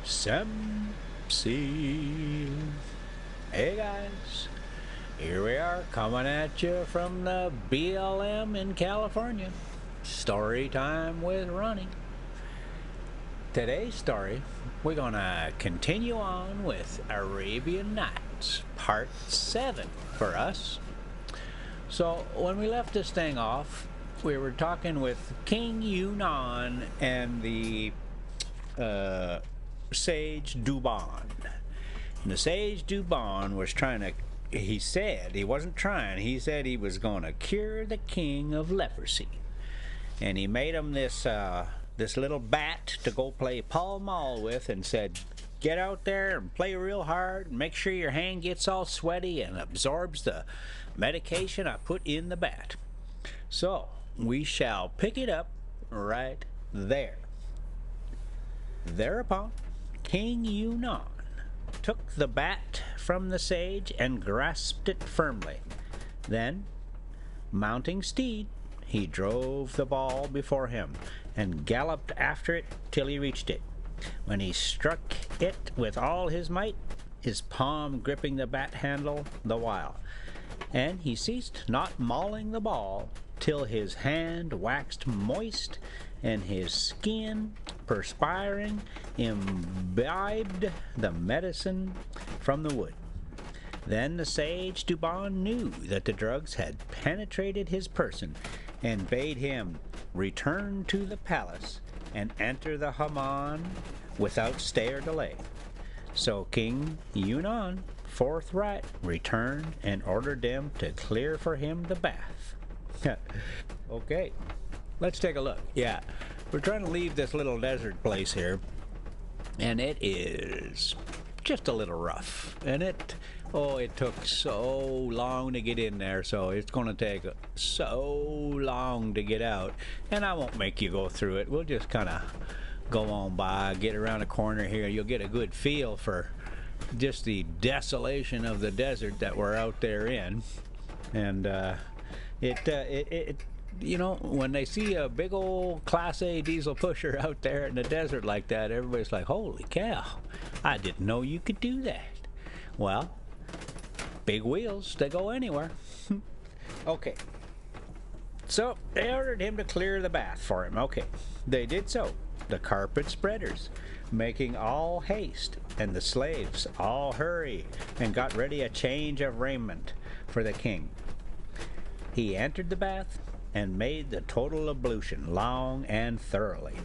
Sem Seal. Hey guys, here we are coming at you from the BLM in California. Story time with Ronnie. Today's story, we're gonna continue on with Arabian Nights, part 7 for us. So when we left this thing off, we were talking with King Yunnan and the Sage Duban. And the Sage Duban was trying to, he said, he wasn't trying, he said he was going to cure the king of leprosy. And he made him this little bat to go play Pall Mall with and said, get out there and play real hard and make sure your hand gets all sweaty and absorbs the medication I put in the bat. So, we shall pick it up right there. Thereupon, King Yunnan took the bat from the sage and grasped it firmly. Then, mounting steed, he drove the ball before him and galloped after it till he reached it, when he struck it with all his might, his palm gripping the bat handle the while. And he ceased not mauling the ball till his hand waxed moist and his skin, perspiring, imbibed the medicine from the wood. Then the sage Duban knew that the drugs had penetrated his person and bade him return to the palace and enter the Hammam without stay or delay. So King Yunnan forthright returned and ordered them to clear for him the bath. Okay, let's take a look. Yeah, we're trying to leave this little desert place here, and it is just a little rough. And it took so long to get in there, so it's going to take so long to get out. And I won't make you go through it. We'll just kind of go on by, get around a corner here. You'll get a good feel for just the desolation of the desert that we're out there in. And you know, when they see a big old Class A diesel pusher out there in the desert like that, everybody's like, holy cow, I didn't know you could do that. Well, big wheels, they go anywhere. Okay, so they ordered him to clear the bath for him. Okay, they did so, the carpet spreaders making all haste, and the slaves all hurry and got ready a change of raiment for the king. He entered the bath and made the total ablution long and thoroughly,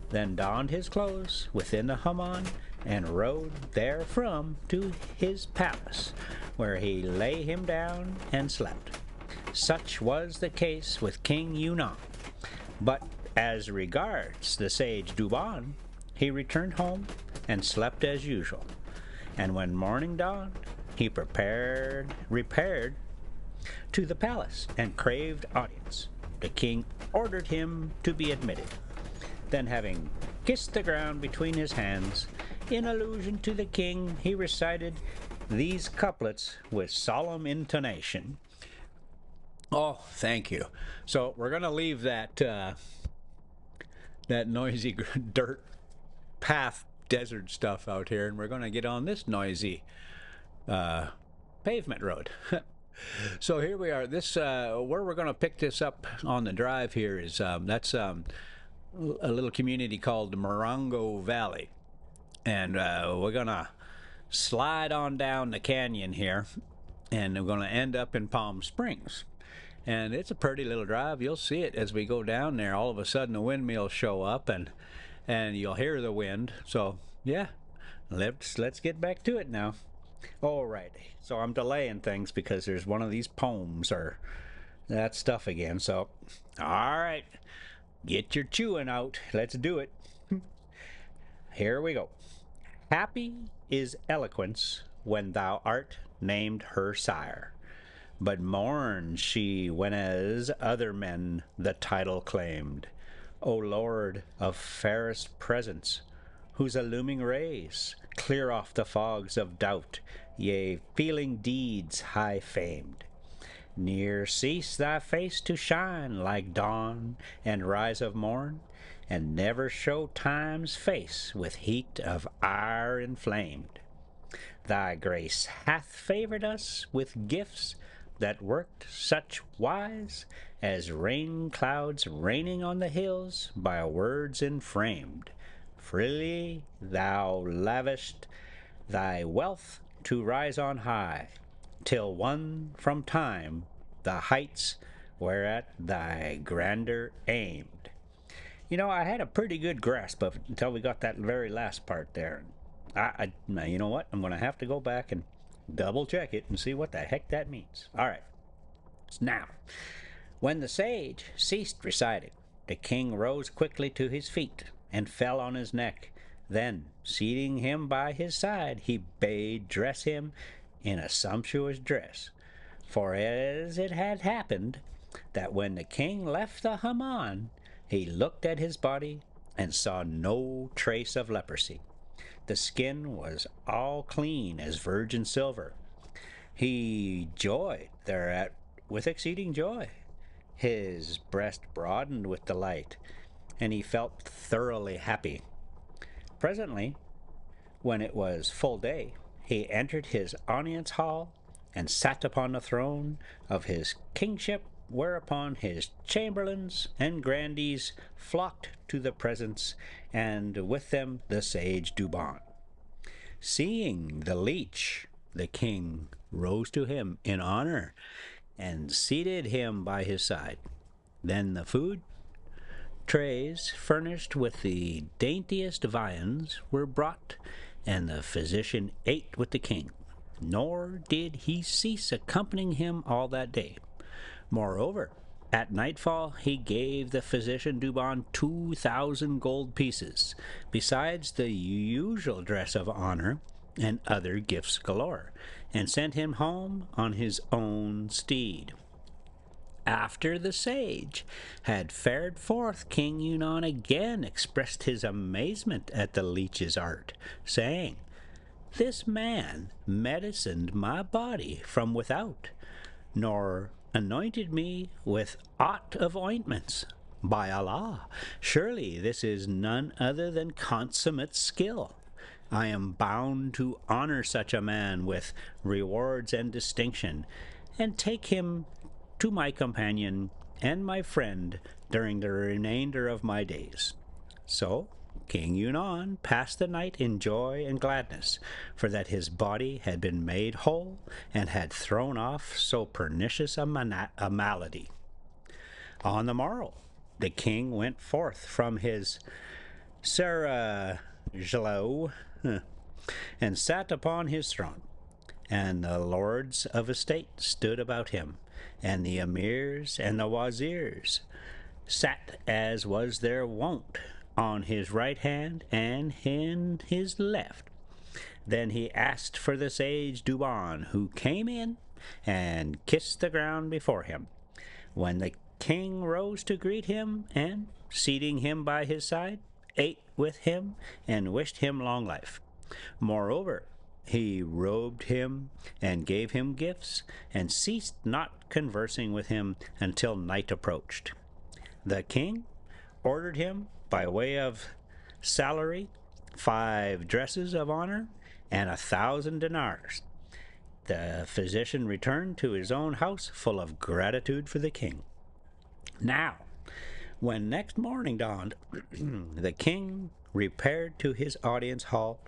then donned his clothes within the Hammam and rode therefrom to his palace, where he lay him down and slept. Such was the case with King Yunnan. But as regards the sage Duban, he returned home and slept as usual. And when morning dawned, he repaired to the palace and craved audience. The king ordered him to be admitted. Then, having kissed the ground between his hands, in allusion to the king, he recited these couplets with solemn intonation. Oh, thank you. So we're going to leave that that noisy dirt path desert stuff out here, and we're going to get on this noisy pavement road. So here we are. This where we're going to pick this up on the drive here is that's a little community called the Morongo Valley, and we're going to slide on down the canyon here, and we're going to end up in Palm Springs. And it's a pretty little drive. You'll see it as we go down there. All of a sudden the windmills show up, and you'll hear the wind. So yeah, let's get back to it now. All right, so I'm delaying things because there's one of these poems or that stuff again. So all right, get your chewing out, let's do it. Here we go. Happy is eloquence when thou art named her sire, but mourns she when as other men the title claimed. O Lord of fairest presence, whose illuming rays clear off the fogs of doubt, yea, feeling deeds high famed. Ne'er cease thy face to shine like dawn and rise of morn, and never show time's face with heat of ire inflamed. Thy grace hath favored us with gifts that worked such wise as rain clouds raining on the hills by words inframed. Freely thou lavish'st thy wealth to rise on high, till won from time the heights whereat thy grandeur aimed. You know, I had a pretty good grasp of it until we got that very last part there. Now, you know what? I'm going to have to go back and double check it and see what the heck that means. All right. Now, when the sage ceased reciting, the king rose quickly to his feet and fell on his neck. Then, seating him by his side, he bade dress him in a sumptuous dress. For as it had happened that when the king left the Hammam, he looked at his body and saw no trace of leprosy. The skin was all clean as virgin silver. He joyed thereat with exceeding joy. His breast broadened with delight, and he felt thoroughly happy. Presently, when it was full day, he entered his audience hall and sat upon the throne of his kingship, whereupon his chamberlains and grandees flocked to the presence, and with them the sage Duban. Seeing the leech, the king rose to him in honor and seated him by his side. Then the food trays, furnished with the daintiest viands, were brought, and the physician ate with the king, nor did he cease accompanying him all that day. Moreover, at nightfall he gave the physician Duban 2,000 gold pieces, besides the usual dress of honor and other gifts galore, and sent him home on his own steed. After the sage had fared forth, King Yunnan again expressed his amazement at the leech's art, saying, "This man medicined my body from without, nor anointed me with aught of ointments. By Allah, surely this is none other than consummate skill. I am bound to honor such a man with rewards and distinction, and take him to my companion and my friend during the remainder of my days." So King Yunnan passed the night in joy and gladness, for that his body had been made whole, and had thrown off so pernicious a malady. On the morrow, the king went forth from his Sarajalo, and sat upon his throne, and the lords of estate stood about him, and the emirs and the wazirs sat as was their wont, on his right hand and in his left. Then he asked for the sage Duban, who came in and kissed the ground before him. When the king rose to greet him, and, seating him by his side, ate with him and wished him long life. Moreover, he robed him and gave him gifts, and ceased not conversing with him until night approached. The king ordered him, by way of salary, 5 dresses of honor and 1,000 dinars. The physician returned to his own house full of gratitude for the king. Now, when next morning dawned, the king repaired to his audience hall,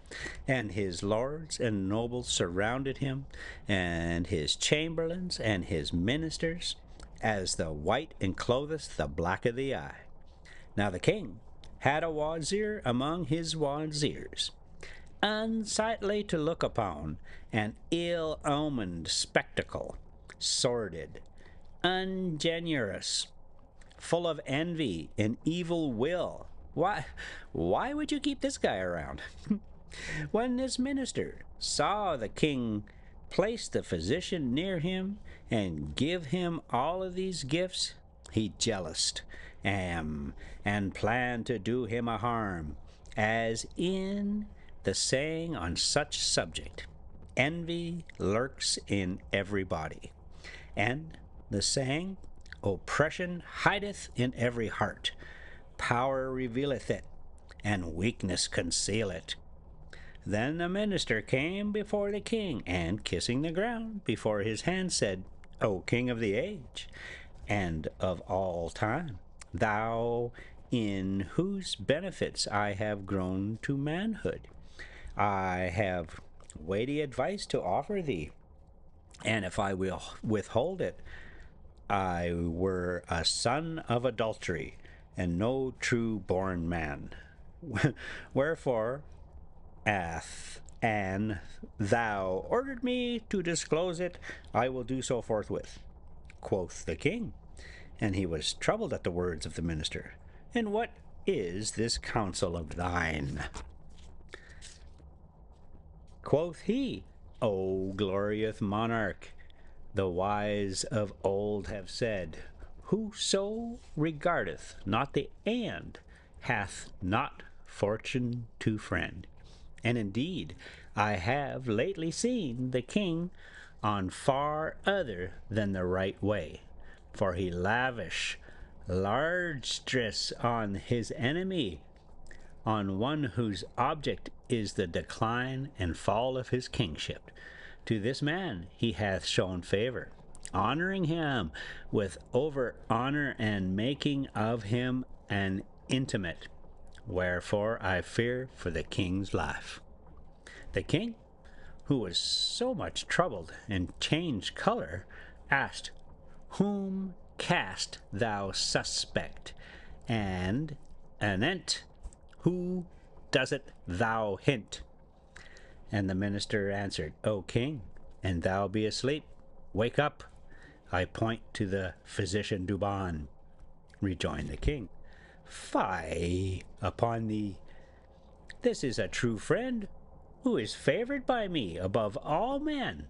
and his lords and nobles surrounded him, and his chamberlains and his ministers, as the white enclotheth the black of the eye. Now the king had a wazir among his wazirs, unsightly to look upon, an ill-omened spectacle, sordid, ungenerous, full of envy and evil will. Why would you keep this guy around? When this minister saw the king place the physician near him and give him all of these gifts, he jealoused and planned to do him a harm, as in the saying on such subject, envy lurks in every body, and the saying, oppression hideth in every heart. power revealeth it, and weakness conceal it. Then the minister came before the king, and kissing the ground before his hand, said, O King of the age, and of all time, thou in whose benefits I have grown to manhood, I have weighty advice to offer thee, and if I will withhold it, I were a son of adultery, and no true born man. Wherefore, an thou ordered me to disclose it, I will do so forthwith, quoth the king. And he was troubled at the words of the minister. And what is this counsel of thine? Quoth he, O glorious monarch, the wise of old have said, whoso regardeth not the end hath not fortune to friend. And indeed, I have lately seen the king on far other than the right way, for he lavish large stress on his enemy, on one whose object is the decline and fall of his kingship. To this man he hath shown favor, honoring him with over honor and making of him an intimate. Wherefore I fear for the king's life. The king, who was so much troubled and changed color, asked, Whom cast thou suspect? And anent, who does it thou hint? And the minister answered, O king, and thou be asleep, wake up. I point to the physician Duban. Rejoined the king, Fie upon thee! This is a true friend, who is favored by me above all men,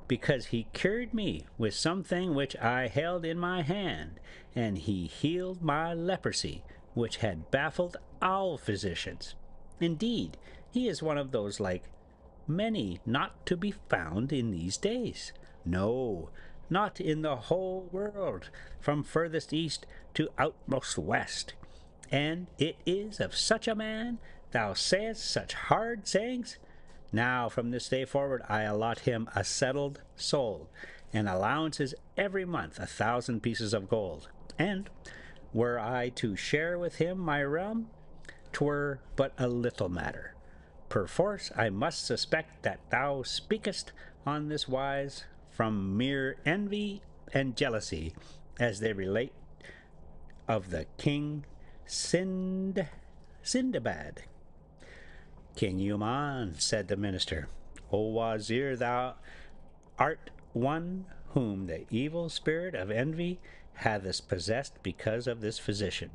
because he cured me with something which I held in my hand, and he healed my leprosy, which had baffled all physicians. Indeed, he is one of those like many not to be found in these days. No, not in the whole world, from furthest east to outmost west. And it is of such a man thou sayest such hard sayings? Now from this day forward I allot him a settled soul, and allowances every month 1,000 pieces of gold. And were I to share with him my realm, 'twere but a little matter. Perforce I must suspect that thou speakest on this wise from mere envy and jealousy, as they relate of the king Sindbad. King Newmar, said the minister, O Wazir, thou art one whom the evil spirit of envy hath possessed because of this physician,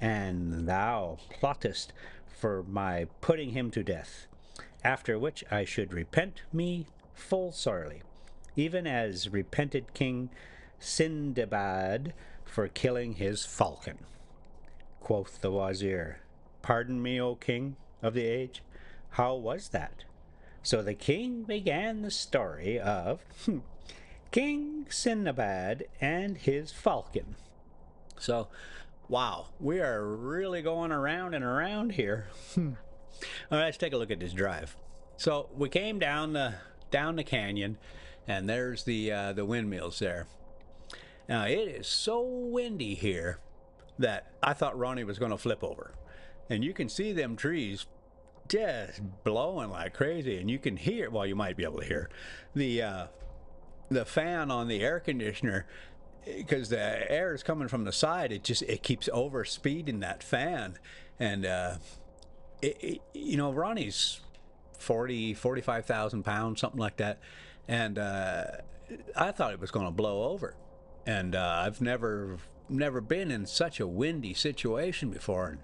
and thou plottest for my putting him to death, after which I should repent me full sorely, even as repented King Sindbad for killing his falcon. Quoth the Wazir, Pardon me, O king of the age, how was that? So the king began the story of King Sindbad and his falcon. So, wow, we are really going around and around here. All right, let's take a look at this drive. So we came down the canyon, and there's the windmills there. Now it is so windy here that I thought Ronnie was going to flip over, and you can see them trees just blowing like crazy, and you can hear, well, you might be able to hear the fan on the air conditioner, because the air is coming from the side. It keeps over speeding that fan, and Ronnie's 45,000 pounds, something like that, and I thought it was going to blow over, and I've never been in such a windy situation before.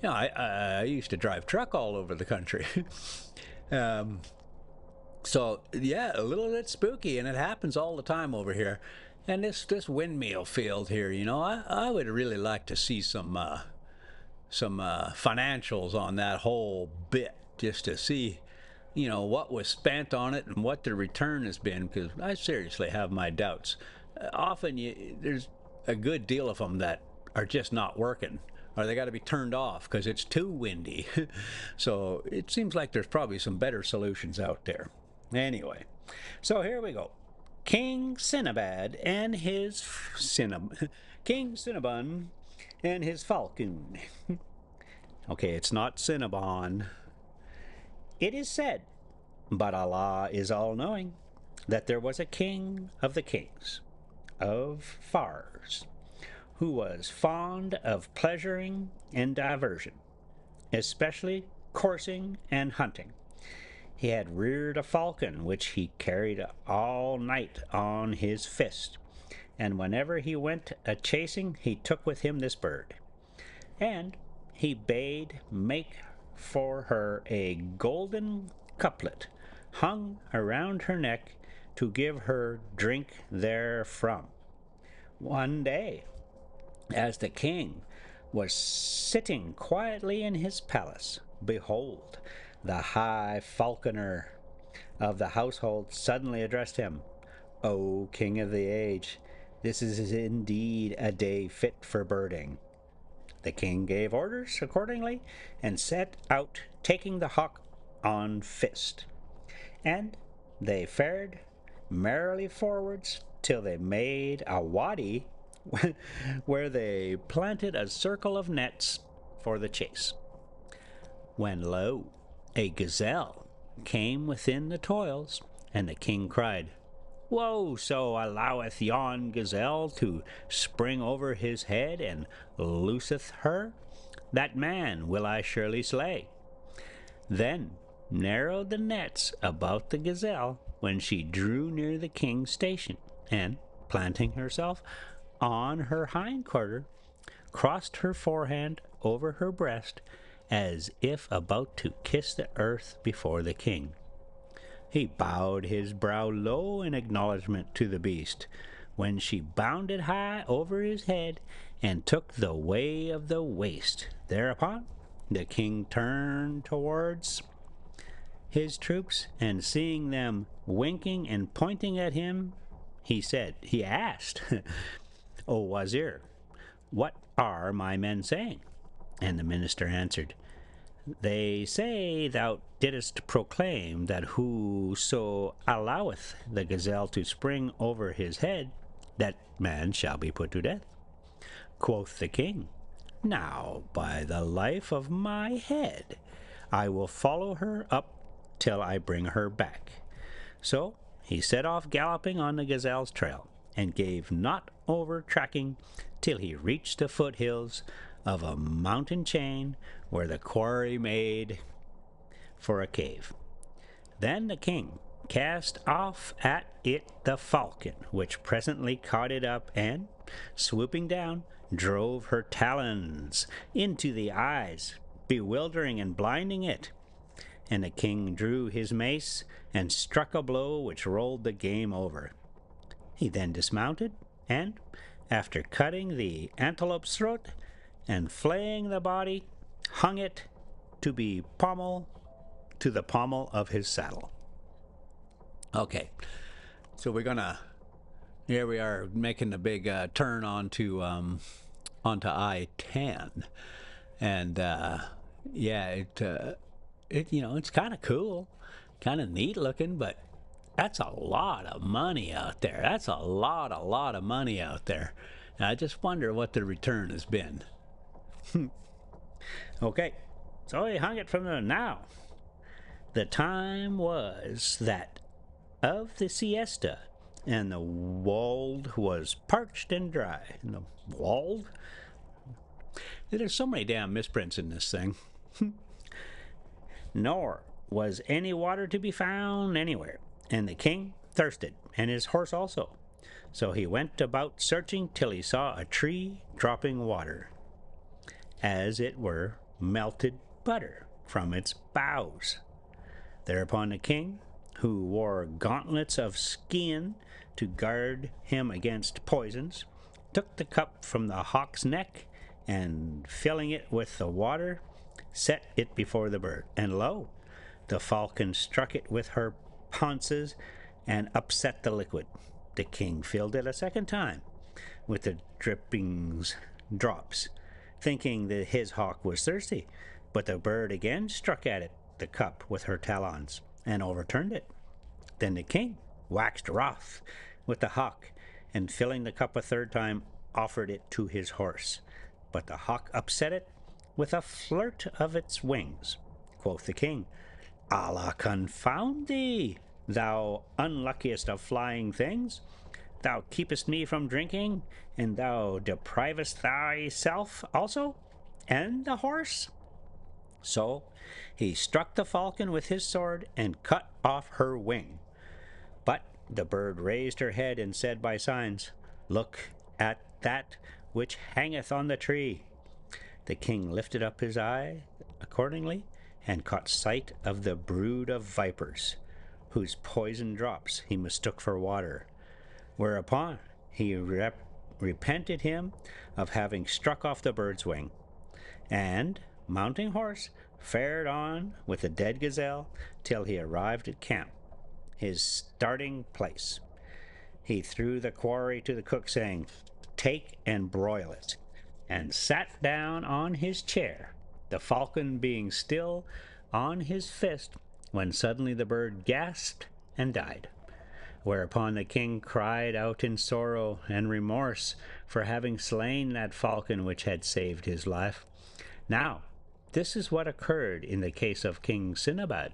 And I used to drive truck all over the country. So yeah, a little bit spooky, and it happens all the time over here. And this windmill field here, I would really like to see some financials on that whole bit, just to see what was spent on it and what the return has been, because I seriously have my doubts. Often there's a good deal of them that are just not working, or they got to be turned off because it's too windy. So it seems like there's probably some better solutions out there. Anyway, so here we go. King Cinnabad and his King Cinnabon and his falcon. Okay, it's not Cinnabon. It is said, but Allah is all-knowing, that there was a king of the kings of Fars, who was fond of pleasuring and diversion, especially coursing and hunting. He had reared a falcon which he carried all night on his fist, and whenever he went a-chasing he took with him this bird. And he bade make for her a golden couplet hung around her neck to give her drink therefrom. One day, as the king was sitting quietly in his palace, behold, the high falconer of the household suddenly addressed him. O king of the age, this is indeed a day fit for birding. The king gave orders accordingly, and set out, taking the hawk on fist. And they fared merrily forwards till they made a wadi, where they planted a circle of nets for the chase. When lo, a gazelle came within the toils, and the king cried, Woe, so alloweth yon gazelle to spring over his head, and looseth her? That man will I surely slay. Then narrowed the nets about the gazelle when she drew near the king's station, and, planting herself on her hind quarter, crossed her forehand over her breast, as if about to kiss the earth before the king. He bowed his brow low in acknowledgment to the beast, when she bounded high over his head, and took the way of the waste. Thereupon the king turned towards his troops, and seeing them winking and pointing at him, he asked, O Wazir, what are my men saying? And the minister answered, They say thou didst proclaim that whoso alloweth the gazelle to spring over his head, that man shall be put to death. Quoth the king, Now, by the life of my head, I will follow her up till I bring her back. So he set off galloping on the gazelle's trail, and gave not over tracking till he reached the foothills of a mountain chain where the quarry made for a cave. Then the king cast off at it the falcon, which presently caught it up, and, swooping down, drove her talons into the eyes, bewildering and blinding it. And the king drew his mace and struck a blow which rolled the game over. He then dismounted, and, after cutting the antelope's throat and flaying the body, hung it to the pommel of his saddle. Okay, so here we are making the big turn onto I-10, and it's kind of cool, kind of neat looking, but that's a lot of money out there. That's a lot of money out there. And I just wonder what the return has been. Okay, so he hung it from the now. The time was that of the siesta, and the wold was parched and dry. And the wold? There's so many damn misprints in this thing. Nor was any water to be found anywhere, and the king thirsted, and his horse also. So he went about searching till he saw a tree dropping water, as it were melted butter from its boughs. Thereupon the king, who wore gauntlets of skin to guard him against poisons, took the cup from the hawk's neck, and filling it with the water, set it before the bird. And lo, the falcon struck it with her pounces and upset the liquid. The king filled it a second time with the drops, thinking that his hawk was thirsty. But the bird again struck at it, the cup, with her talons, and overturned it. Then the king waxed wroth with the hawk, and filling the cup a third time, offered it to his horse. But the hawk upset it with a flirt of its wings. Quoth the king, Allah confound thee, thou unluckiest of flying things! Thou keepest me from drinking, and thou deprivest thyself also, and the horse. So he struck the falcon with his sword and cut off her wing. But the bird raised her head and said by signs, Look at that which hangeth on the tree. The king lifted up his eye accordingly, and caught sight of the brood of vipers, whose poisoned drops he mistook for water. Whereupon he repented him of having struck off the bird's wing, and, mounting horse, fared on with the dead gazelle till he arrived at camp, his starting place. He threw the quarry to the cook, saying, Take and broil it, and sat down on his chair, the falcon being still on his fist, when suddenly the bird gasped and died. Whereupon the king cried out in sorrow and remorse for having slain that falcon which had saved his life. Now, this is what occurred in the case of King Sinbad,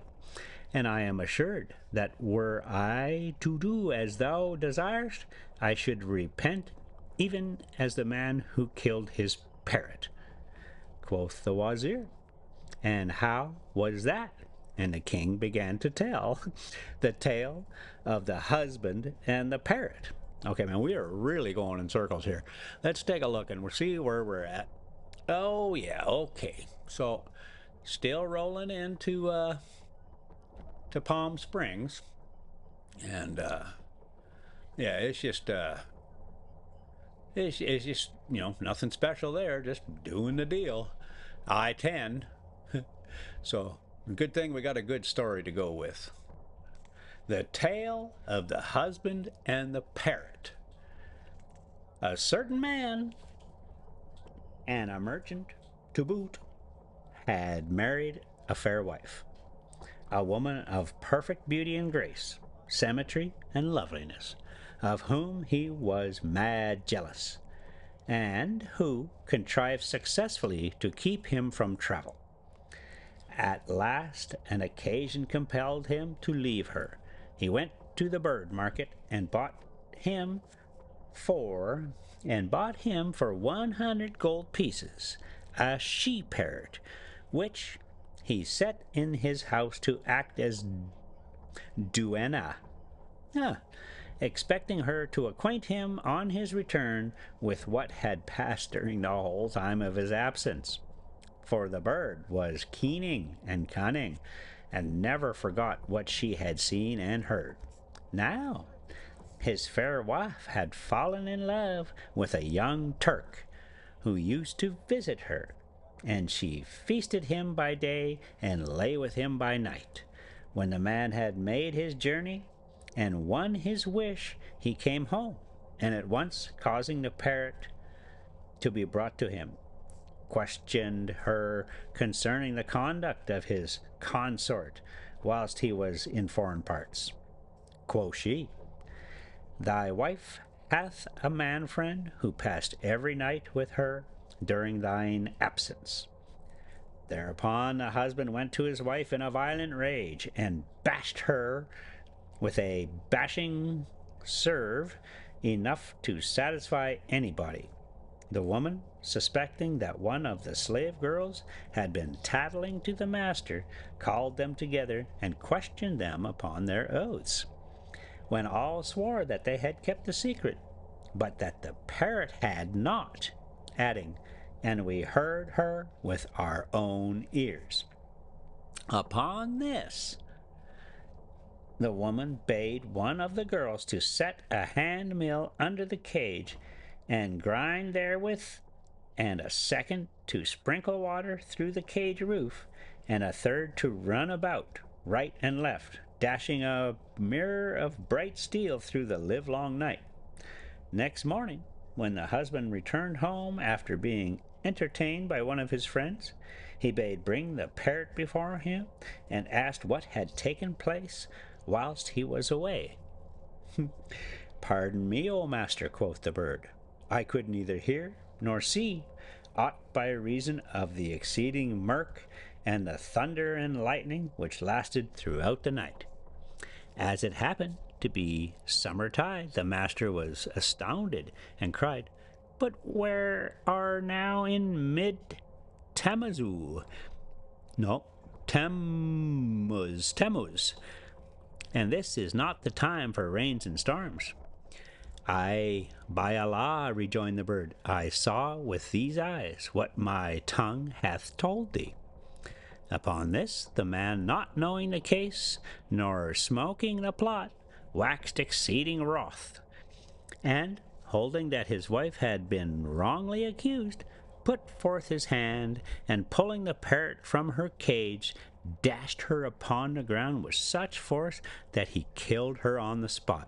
and I am assured that were I to do as thou desirest, I should repent even as the man who killed his parrot. Quoth the wazir, And how was that? And the king began to tell the tale of the husband and the parrot. Okay, man, we are really going in circles here. Let's take a look and we'll see where we're at. Oh, yeah, okay. So, still rolling into to Palm Springs. And, yeah, it's just, nothing special there. Just doing the deal. I-10. So, good thing we got a good story to go with. The tale of the husband and the parrot. A certain man, and a merchant to boot, had married a fair wife, a woman of perfect beauty and grace, symmetry and loveliness, of whom he was mad jealous, and who contrived successfully to keep him from travel. At last an occasion compelled him to leave her. He went to the bird market and bought him for 100 gold pieces a she parrot, which he set in his house to act as duenna, expecting her to acquaint him on his return with what had passed during the whole time of his absence. For the bird was keening and cunning, and never forgot what she had seen and heard. Now, his fair wife had fallen in love with a young Turk, who used to visit her, and she feasted him by day and lay with him by night. When the man had made his journey and won his wish, he came home, and at once causing the parrot to be brought to him, questioned her concerning the conduct of his consort whilst he was in foreign parts. Quoth she, Thy wife hath a man friend who passed every night with her during thine absence. Thereupon the husband went to his wife in a violent rage, and bashed her with a bashing serve enough to satisfy anybody. The woman, suspecting that one of the slave girls had been tattling to the master, called them together and questioned them upon their oaths, when all swore that they had kept the secret, but that the parrot had not, adding, And we heard her with our own ears. Upon this, the woman bade one of the girls to set a hand mill under the cage and grind therewith, and a second to sprinkle water through the cage roof, and a third to run about right and left, dashing a mirror of bright steel through the livelong night. Next morning, when the husband returned home after being entertained by one of his friends, he bade bring the parrot before him, and asked what had taken place whilst he was away. Pardon me, O master, quoth the bird, I could neither hear nor see aught by reason of the exceeding murk and the thunder and lightning which lasted throughout the night. As it happened to be summer tide, the master was astounded and cried, But where are now in mid Tamazu? No, Tammuz, and this is not the time for rains and storms. Ay, by Allah, rejoined the bird, I saw with these eyes what my tongue hath told thee. Upon this, the man, not knowing the case, nor smoking the plot, waxed exceeding wroth, and, holding that his wife had been wrongly accused, put forth his hand, and pulling the parrot from her cage, dashed her upon the ground with such force that he killed her on the spot.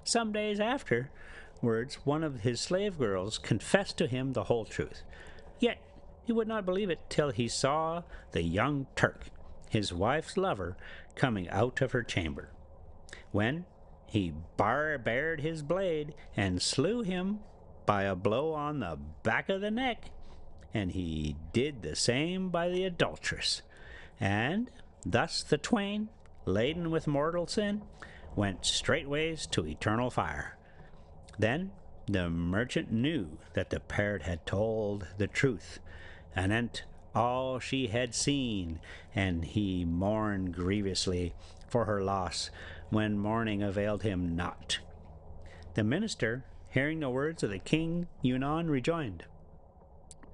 Some days afterwards, one of his slave girls confessed to him the whole truth. Yet he would not believe it till he saw the young Turk, his wife's lover, coming out of her chamber, when he bared his blade and slew him by a blow on the back of the neck, and he did the same by the adulteress. And thus the twain, laden with mortal sin, went straightways to eternal fire. Then the merchant knew that the parrot had told the truth, anent all she had seen, and he mourned grievously for her loss, when mourning availed him not. The minister, hearing the words of the king Yunnan, rejoined,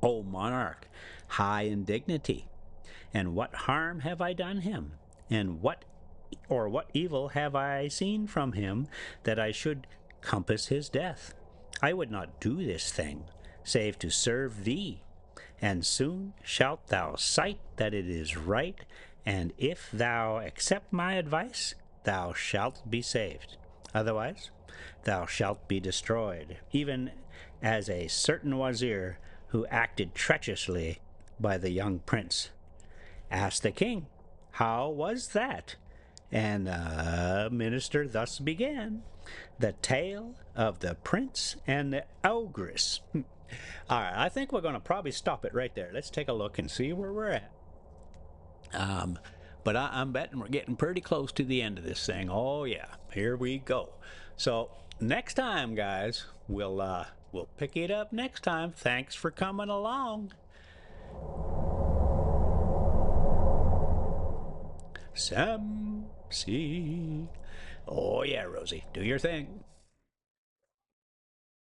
O monarch, high in dignity, and what harm have I done him, and what evil have I seen from him, that I should compass his death? I would not do this thing, save to serve thee, and soon shalt thou sight that it is right, and if thou accept my advice, thou shalt be saved. Otherwise, thou shalt be destroyed, even as a certain wazir who acted treacherously by the young prince. Asked the king, how was that? And the minister thus began, the tale of the prince and the ogress. All right, I think we're going to probably stop it right there. Let's take a look and see where we're at. But I'm betting we're getting pretty close to the end of this thing. Oh yeah, here we go. So next time, guys, we'll pick it up next time. Thanks for coming along. Sam, see. Oh yeah, Rosie, do your thing.